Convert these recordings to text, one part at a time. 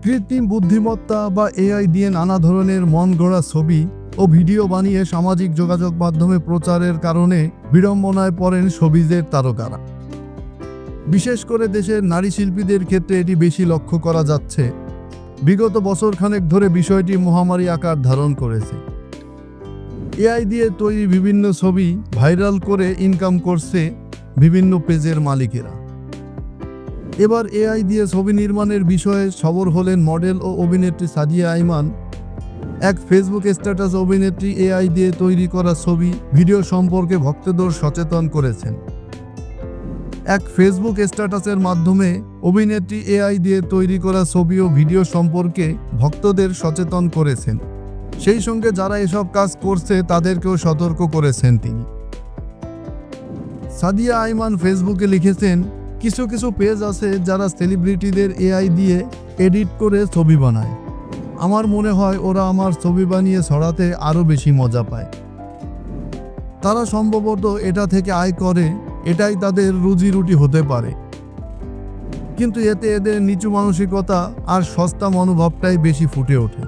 কৃত্রিম বুদ্ধিমত্তা বা এআই দিয়ে নানা ধরনের মন গড়া ছবি ও ভিডিও বানিয়ে সামাজিক যোগাযোগ মাধ্যমে প্রচারের কারণে বিড়ম্বনায় পড়েন শোবিজের তারকারা। বিশেষ করে দেশের নারী শিল্পীদের ক্ষেত্রে এটি বেশি লক্ষ্য করা যাচ্ছে। বিগত বছরখানেক ধরে বিষয়টি মহামারী আকার ধারণ করেছে। এআই দিয়ে তৈরি বিভিন্ন ছবি ভাইরাল করে ইনকাম করছে বিভিন্ন পেজের মালিকেরা। এবার এআই দিয়ে ছবি নির্মাণের বিষয়ে সবর হলেন মডেল ও অভিনেত্রী সাদিয়া আইমান। এক ফেসবুক স্ট্যাটাস অভিনেত্রী এআই দিয়ে তৈরি করা ছবি ভিডিও সম্পর্কে ভক্তদের সচেতন করেছেন। এক ফেসবুক স্ট্যাটাসের মাধ্যমে অভিনেত্রী এআই দিয়ে তৈরি করা ছবি ও ভিডিও সম্পর্কে ভক্তদের সচেতন করেছেন। সেই সঙ্গে যারা এসব কাজ করছে তাদেরকেও সতর্ক করেছেন তিনি। সাদিয়া আইমান ফেসবুকে লিখেছেন, কিছু কিছু পেজ আছে যারা সেলিব্রিটিদের এআই দিয়ে এডিট করে ছবি বানায়। আমার মনে হয় ওরা আমার ছবি বানিয়ে ছড়াতে আরও বেশি মজা পায়। তারা সম্ভবত এটা থেকে আয় করে, এটাই তাদের রুজি রুটি হতে পারে। কিন্তু এতে এদের নিচু মানসিকতা আর সস্তা মনোভাবটাই বেশি ফুটে ওঠে।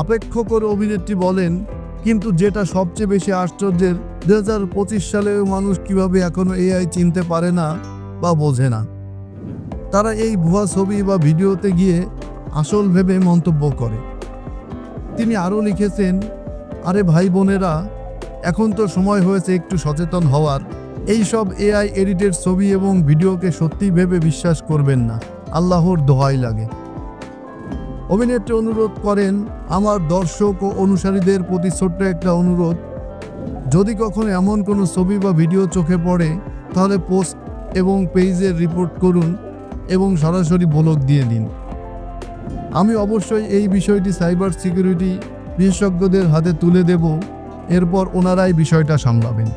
আপেক্ষ করে অভিনেত্রী বলেন, কিন্তু যেটা সবচেয়ে বেশি আশ্চর্যের, 2025 সালেও মানুষ কিভাবে এখনো এআই চিনতে পারে না বা বোঝে না। তারা এই ভুয়া ছবি বা ভিডিওতে গিয়ে আসল ভেবে মন্তব্য করে। তিনি আরও লিখেছেন, আরে ভাই বোনেরা, এখন তো সময় হয়েছে একটু সচেতন হওয়ার। এই সব এআই এডিটেড ছবি এবং ভিডিওকে সত্যি ভেবে বিশ্বাস করবেন না, আল্লাহর দোহাই লাগে। অভিনেত্রী অনুরোধ করেন, আমার দর্শক ও অনুসারীদের প্রতি ছোট্ট একটা অনুরোধ, যদি কখনো এমন কোনো ছবি বা ভিডিও চোখে পড়ে তাহলে পোস্ট এবং পেজে রিপোর্ট করুন এবং সরাসরি ব্লক দিয়ে দিন। আমি অবশ্যই এই বিষয়টি সাইবার সিকিউরিটি বিশেষজ্ঞদের হাতে তুলে দেব, এরপর ওনারাই বিষয়টা সামলাবেন।